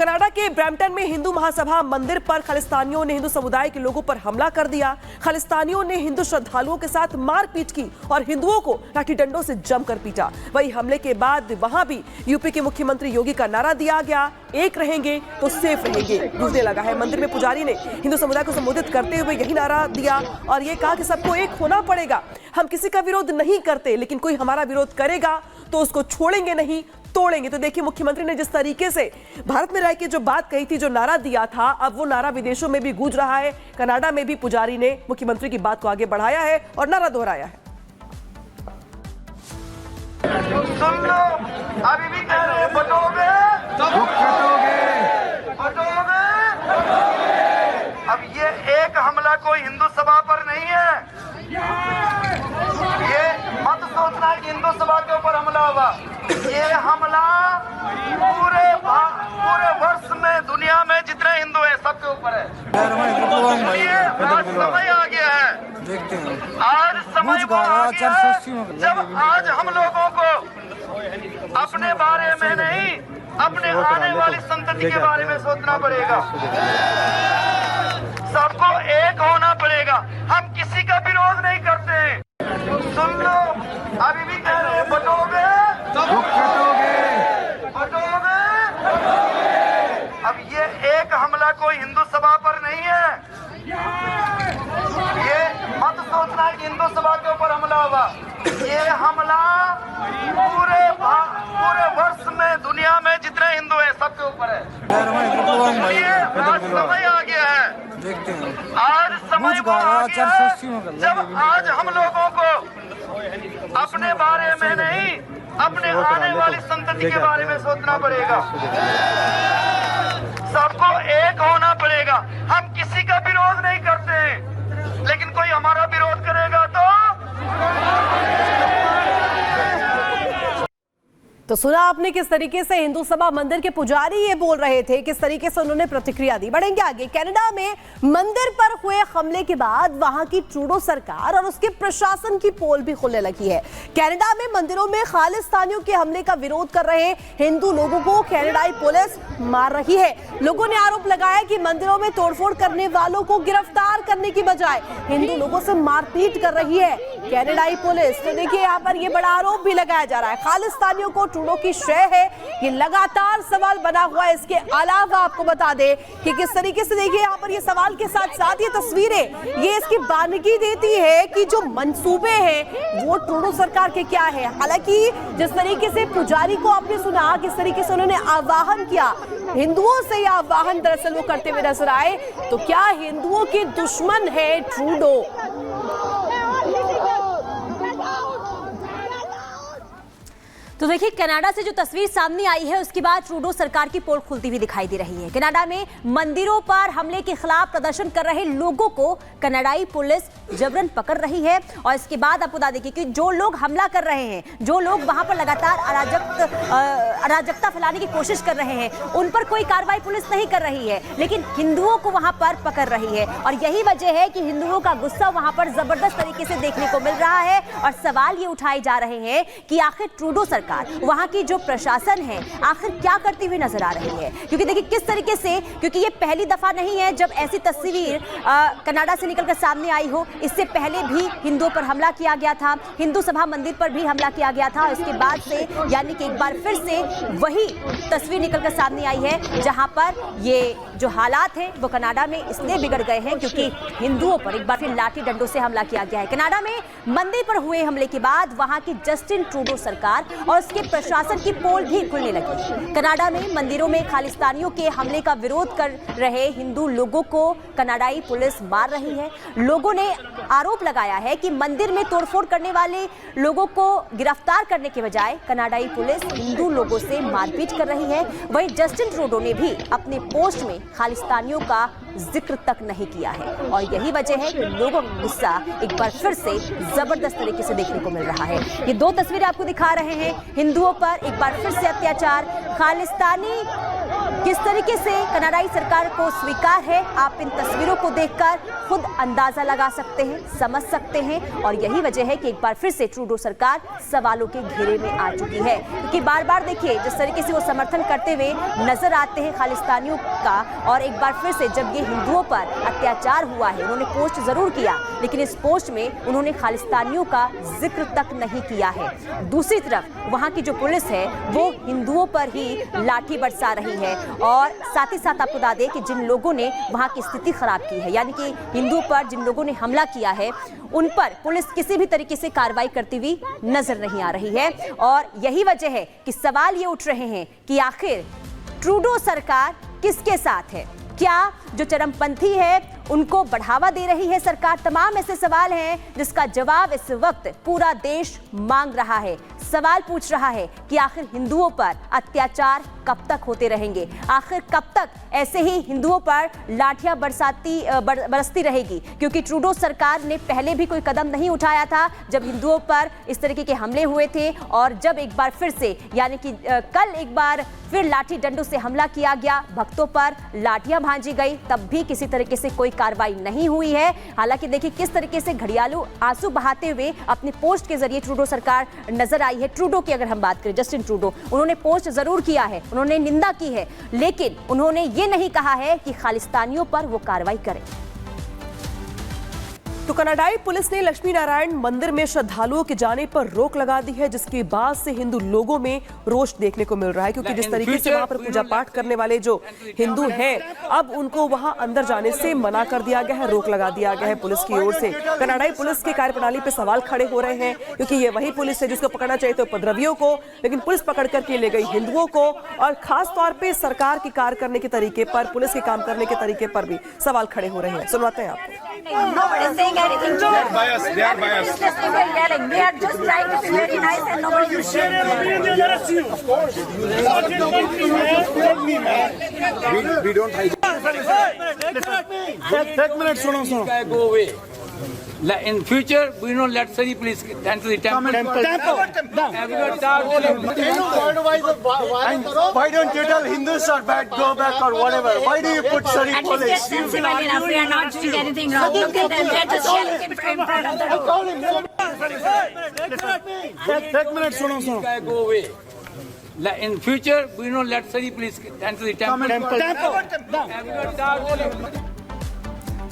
Canada के Brampton में हिंदू महासभा मंदिर पर खालिस्तानियों ने हिंदू समुदाय के लोगों पर हमला कर दिया। खालिस्तानियों ने हिंदू श्रद्धालुओं के साथ मारपीट की और हिंदुओं को लाठी डंडों से जमकर पीटा। वही हमले के बाद वहां भी यूपी के मुख्यमंत्री योगी का नारा दिया गया, एक रहेंगे तो सेफ रहेंगे, गूंजने लगा है। मंदिर में पुजारी ने हिंदू समुदाय को संबोधित करते हुए यही नारा दिया और ये कहा कि सबको एक होना पड़ेगा। हम किसी का विरोध नहीं करते, लेकिन कोई हमारा विरोध करेगा तो उसको छोड़ेंगे नहीं, तोड़ेंगे। तो देखिए मुख्यमंत्री ने जिस तरीके से भारत में रह के जो बात कही थी, जो नारा दिया था, अब वो नारा विदेशों में भी गूंज रहा है। कनाडा में भी पुजारी ने मुख्यमंत्री की बात को आगे बढ़ाया है और नारा दोहराया है। सुन लो, अभी भी कह रहे हैं बटोगे, बटोगे। अब ये एक हमला कोई हिंदू सभा पर नहीं है। ये मत सोचना कि हिंदू सभा के ऊपर हमला हुआ। ये हमला पूरे वर्ष में दुनिया में जितने हिंदू हैं सबके ऊपर है। आज समय आ गया है, आज समय आ गया है जब आज हम लोगों को अपने बारे में नहीं, अपने आने वाली संतति के बारे में सोचना पड़ेगा। सबको एक होना पड़ेगा। हम किसी का विरोध नहीं करते। सुन लो, अभी भी कह रहे हैं बटोगे, बटोगे। अब ये एक हमला कोई हिंदू सभा पर नहीं है। ये मत सोचना कि हिंदू सभा के ऊपर हमला हुआ। ये हमला पूरे वर्ष में दुनिया में जितने हिंदू हैं सबके ऊपर है। आज समय आ गया है, आज समय आ गया है जब आज हम लोगों को अपने बारे में नहीं, अपने आने वाली संतति के बारे में सोचना पड़ेगा। सबको एक होना पड़ेगा। हम किसी का विरोध नहीं करते, लेकिन कोई हमारा विरोध करेगा तो सुना आपने किस तरीके से हिंदू सभा मंदिर के पुजारी ये बोल रहे थे, किस तरीके से उन्होंने प्रतिक्रिया दी। बढ़ेंगे आगे। कनाडा में मंदिर पर हुए हमले के बाद वहां की ट्रूडो सरकार और उसके प्रशासन की पोल भी खुलने लगी है। कनाडा में मंदिरों में खालिस्तानियों के हमले का विरोध कर रहे हिंदू लोगों को कनाडाई पुलिस मार रही है। लोगों ने आरोप लगाया कि मंदिरों में तोड़फोड़ करने वालों को गिरफ्तार करने की बजाय हिंदू लोगों से मारपीट कर रही है कनाडाई पुलिस। तो देखिए यहाँ पर यह बड़ा आरोप भी लगाया जा रहा है, खालिस्तानियों को ट्रूडो की श्रेय है। ये लगातार सवाल बना हुआ है। इसके अलावा आपको बता दें कि किस तरीके से देखिए यहाँ पर ये सवाल के साथ साथ ये तस्वीरें ये इसकी बानगी देती है कि जो मंसूबे हैं वो ट्रूडो सरकार के क्या है। हालांकि जिस तरीके से पुजारी को आपने सुना, किस तरीके से उन्होंने आह्वान किया, हिंदुओं से यह आह्वान दरअसल वो करते हुए नजर आए। तो क्या हिंदुओं के दुश्मन है ट्रूडो? तो देखिए कनाडा से जो तस्वीर सामने आई है उसके बाद ट्रूडो सरकार की पोल खुलती हुई दिखाई दे रही है। कनाडा में मंदिरों पर हमले के खिलाफ प्रदर्शन कर रहे लोगों को कनाडाई पुलिस जबरन पकड़ रही है। और इसके बाद आपको बता दें कि जो लोग हमला कर रहे हैं, जो लोग वहां पर लगातार अराजकता फैलाने की कोशिश कर रहे हैं, उन पर कोई कार्रवाई पुलिस नहीं कर रही है, लेकिन हिंदुओं को वहां पर पकड़ रही है। और यही वजह है कि हिंदुओं का गुस्सा वहां पर जबरदस्त तरीके से देखने को मिल रहा है। और सवाल ये उठाए जा रहे हैं कि आखिर ट्रूडो सरकार, वहां की जो प्रशासन है, आखिर क्या करती हुई नजर आ रही है। क्योंकि देखिए किस तरीके से, क्योंकि ये पहली दफा नहीं है जब ऐसी तस्वीर कनाडा से निकलकर सामने आई हो। इससे पहले भी हिंदुओं पर हमला किया गया था, हिंदू सभा मंदिर पर भी हमला किया गया था। इसके बाद से यानी कि एक बार फिर से वही तस्वीर निकलकर सामने आई है, जहां पर ये जो हालात हैं वो कनाडा में इसलिए बिगड़ गए हैं क्योंकि हिंदुओं पर एक बार फिर लाठी डंडों से हमला किया गया है। कनाडा में मंदिर पर हुए हमले के बाद वहां की जस्टिन ट्रूडो सरकार और उसके प्रशासन की पोल भी खुलने लगी। कनाडा में मंदिरों में खालिस्तानियों के हमले का विरोध कर रहे हिंदू लोगों को कनाडाई पुलिस मार रही है। लोगों ने आरोप लगाया है कि मंदिर में तोड़फोड़ करने वाले लोगों को गिरफ्तार करने के बजाय कनाडाई पुलिस हिंदू लोगों से मारपीट कर रही है। वहीं जस्टिन ट्रूडो ने भी अपने पोस्ट में खालिस्तानियों का जिक्र तक नहीं किया है। और यही वजह है कि लोगों का गुस्सा एक बार फिर से जबरदस्त तरीके से देखने को मिल रहा है। ये दो तस्वीरें आपको दिखा रहे हैं, हिंदुओं पर एक बार फिर से अत्याचार, खालिस्तानी किस तरीके से कनाडाई सरकार को स्वीकार है, आप इन तस्वीरों को देखकर खुद अंदाजा लगा सकते हैं, समझ सकते हैं। और यही वजह है कि एक बार फिर से ट्रूडो सरकार सवालों के घेरे में आ चुकी है, क्योंकि बार बार देखिए जिस तरीके से वो समर्थन करते हुए नजर आते हैं खालिस्तानियों का, और एक बार फिर से जब ये हिंदुओं पर अत्याचार हुआ है, उन्होंने पोस्ट जरूर किया, लेकिन इस पोस्ट में उन्होंने खालिस्तानियों का जिक्र तक नहीं किया है। दूसरी तरफ वहां की जो पुलिस है वो हिंदुओं पर ही लाठी बरसा रही है, और साथ ही साथ आपको बता दें कि जिन लोगों ने वहां की स्थिति खराब की है, यानी कि हिंदुओं पर जिन लोगों ने हमला किया है, उन पर पुलिस किसी भी तरीके से कार्रवाई करती हुई नजर नहीं आ रही है। और यही वजह है कि सवाल ये उठ रहे हैं कि आखिर ट्रूडो सरकार किसके साथ है? क्या जो चरमपंथी है उनको बढ़ावा दे रही है सरकार? तमाम ऐसे सवाल हैं जिसका जवाब इस वक्त पूरा देश मांग रहा है। सवाल पूछ रहा है कि आखिर हिंदुओं पर अत्याचार कब तक होते रहेंगे? आखिर कब तक ऐसे ही हिंदुओं पर लाठियां बरसती रहेगी? क्योंकि ट्रूडो सरकार ने पहले भी कोई कदम नहीं उठाया था जब हिंदुओं पर इस तरीके के हमले हुए थे, और जब एक बार फिर से यानी कि कल एक बार फिर लाठी डंडों से हमला किया गया, भक्तों पर लाठियां भांजी गई, तब भी किसी तरीके से कोई कार्रवाई नहीं हुई है। हालांकि देखिए किस तरीके से घड़ियालू आंसू बहाते हुए अपने पोस्ट के जरिए ट्रूडो सरकार नजर आई है। ट्रूडो की अगर हम बात करें, जस्टिन ट्रूडो, उन्होंने पोस्ट जरूर किया है, उन्होंने निंदा की है, लेकिन उन्होंने ये नहीं कहा है कि खालिस्तानियों पर वो कार्रवाई करें। तो कनाडाई पुलिस ने लक्ष्मी नारायण मंदिर में श्रद्धालुओं के जाने पर रोक लगा दी है, जिसके बाद से हिंदू लोगों में रोष देखने को मिल रहा है, क्योंकि जिस तरीके से वहां पर पूजा पाठ करने वाले जो हिंदू हैं, अब उनको वहां अंदर जाने से मना कर दिया गया है, रोक लगा दिया गया है पुलिस की ओर से। कनाडाई पुलिस की कार्यप्रणाली पर सवाल खड़े हो रहे हैं, क्योंकि ये वही पुलिस है जिसको पकड़ना चाहिए था उपद्रवियों को, लेकिन पुलिस पकड़ करके ले गई हिंदुओं को। और खास तौर पर सरकार की कार्य करने के तरीके पर, पुलिस के काम करने के तरीके पर भी सवाल खड़े हो रहे हैं। सुनवाते हैं आपको। Nobody is saying anything to They are biased. They are biased. Everybody is just yelling. They are just trying to be very nice and nobody is saying anything. We don't hide. एक minute सुनो Go away. In future, we don't let Sari police enter the temple. Why don't you tell Hindus are bad, go back or whatever? Why do you put Sari And it's police? just sensible enough. We are not doing anything wrong. Look at them. They're just yelling in front of the door. एक minute सुनो Go away. In future, we don't let Sari police enter the temple.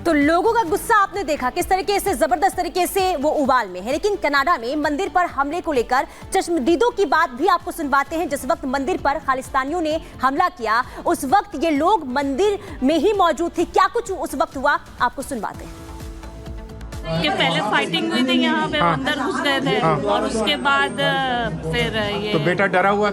तो लोगों का गुस्सा आपने देखा किस तरीके से, जबरदस्त तरीके से वो उबाल में है। लेकिन कनाडा में मंदिर पर हमले को लेकर चश्मदीदों की बात भी आपको सुनवाते हैं। जिस वक्त मंदिर पर खालिस्तानियों ने हमला किया, उस वक्त ये लोग मंदिर में ही मौजूद थे। क्या कुछ उस वक्त हुआ, आपको सुनवाते हैं। ये पहले फाइटिंग हुई थी यहाँ पे, अंदर घुस गए थे, और उसके बाद फिर ये तो बेटा डरा हुआ था।